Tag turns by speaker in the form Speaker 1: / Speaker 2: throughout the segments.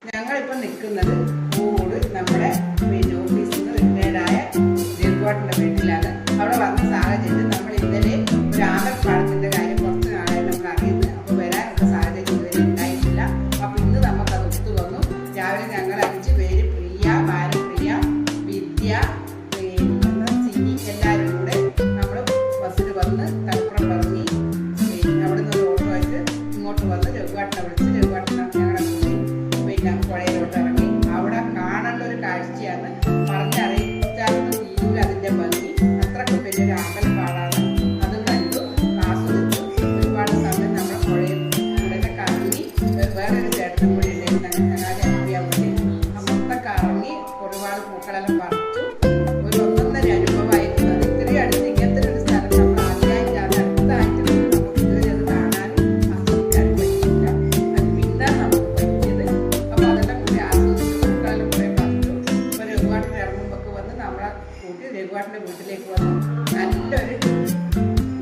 Speaker 1: ഞങ്ങളിപ്പോൾ നിൽക്കുന്നത് കൂട് നമ്മുടെ ഓഫീസിൽ നിന്ന് റിട്ടയർഡായ ജഗുവാട്ടിൻ്റെ വീട്ടിലാണ്. അവിടെ വന്ന സാഹചര്യം നമ്മൾ ഇന്നലെ ഒരു ആമൽപ്പാടത്തിൻ്റെ കാര്യം കുറച്ച് നാളായി നമ്മൾ അറിയുന്നത്. അപ്പോൾ വരാനുള്ള സാഹചര്യം ഇതുവരെ ഉണ്ടായിട്ടില്ല. അപ്പോൾ ഇന്ന് നമുക്കത് ഒത്തു വന്നു. രാവിലെ ഞങ്ങൾ 5 പേര്, പ്രിയ, ഭാരപ്രിയ, വിദ്യ, സിനി എല്ലാവരും കൂടെ നമ്മൾ ബസ്സിൽ വന്ന് തലപ്പുറം ഇറങ്ങി. അവിടെ നിന്ന് ഒരു ഓട്ടോ ആയിട്ട് ഇങ്ങോട്ട് വന്ന് ജഗുവാട്ടിനെ വിളിച്ച് ജഗുവാട്ടിനെ ഞങ്ങളെ കൂടി പുഴയിലോട്ട് ഇറങ്ങി. അവിടെ കാണേണ്ട ഒരു കാഴ്ചയാണ്, പറഞ്ഞറിയിച്ചാലും തീരൂല അതിൻ്റെ ഭംഗി. അത്രയ്ക്ക് വലിയൊരു അമ്പലപ്പാടാണ്. അത് കണ്ടു ആസ്വദിച്ചു. ഒരുപാട് സമയം നമ്മുടെ പുഴയിൽ ഇവിടെ കറങ്ങി. വേറൊരു ചേട്ടനും കൂടി ഉണ്ടായിരുന്നു, ഞങ്ങളുടെ അറിയാൻ വേണ്ടി. മൊത്തം കറങ്ങി ഒരുപാട് പൂക്കളെല്ലാം പറിച്ചു. ഒരു ഒന്നൊന്നര അനുഭവമായിരുന്നു. അത് ഇത്രയും അടുത്ത് ഇങ്ങനത്തെ ഒരു സ്ഥലം നമ്മൾ ആദ്യമായിട്ടാണ്, അടുത്തായിട്ട് നമുക്ക് ഇതുവരെ അത് കാണാനും ആസ്വദിക്കാനും പറ്റിയില്ല. അത് പിന്നെ നമുക്ക് പറ്റിയത്. അപ്പോൾ അതെല്ലാം കൂടി ആസ്വദിച്ച് പൂക്കളെല്ലാം കുറേ പറിച്ചു. ഇപ്പോൾ രഘുവാട്ടിന് ഇറങ്ങുമ്പോൾ വന്ന് നമ്മളെ കൂട്ടി രഘുവാട്ടിൻ്റെ വീട്ടിലേക്ക് വന്നു. നല്ലൊരു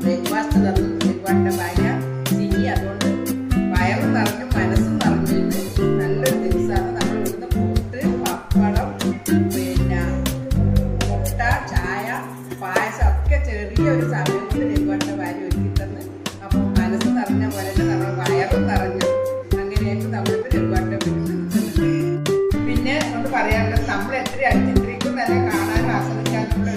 Speaker 1: ബ്രേക്ക്ഫാസ്റ്റ് തന്നു രഘുവാട്ടിൻ്റെ ഭാര്യ സിനി. അതുകൊണ്ട് വയറും നിറഞ്ഞു മനസ്സും നിറഞ്ഞിട്ട് നല്ലൊരു ദിവസമാണ്. നമ്മൾ ഇവിടുന്ന് കൂട്ട്, പപ്പടം, പിന്നെ മുട്ട, ചായ, പായസം ഒക്കെ ചെറിയൊരു സമയം കൊണ്ട് രഘുവാട്ടിൻ്റെ ഭാര്യ ഒരുക്കി തന്ന്. അപ്പോൾ മനസ്സ് നിറഞ്ഞ പോലെ തന്നെ നമ്മൾ വയറും നിറഞ്ഞു. അങ്ങനെയായിട്ട് നമ്മളിപ്പോൾ രഘുവാട്ടിൻ്റെ വീട്ടിൽ നിൽക്കുന്നുണ്ട്. പിന്നെ ഒന്ന് പറയാനുള്ളത്, നമ്മൾ എത്ര അടുത്തിട്ടിരിക്കും തന്നെ കാണാനും ആസ്വദിക്കാനുള്ള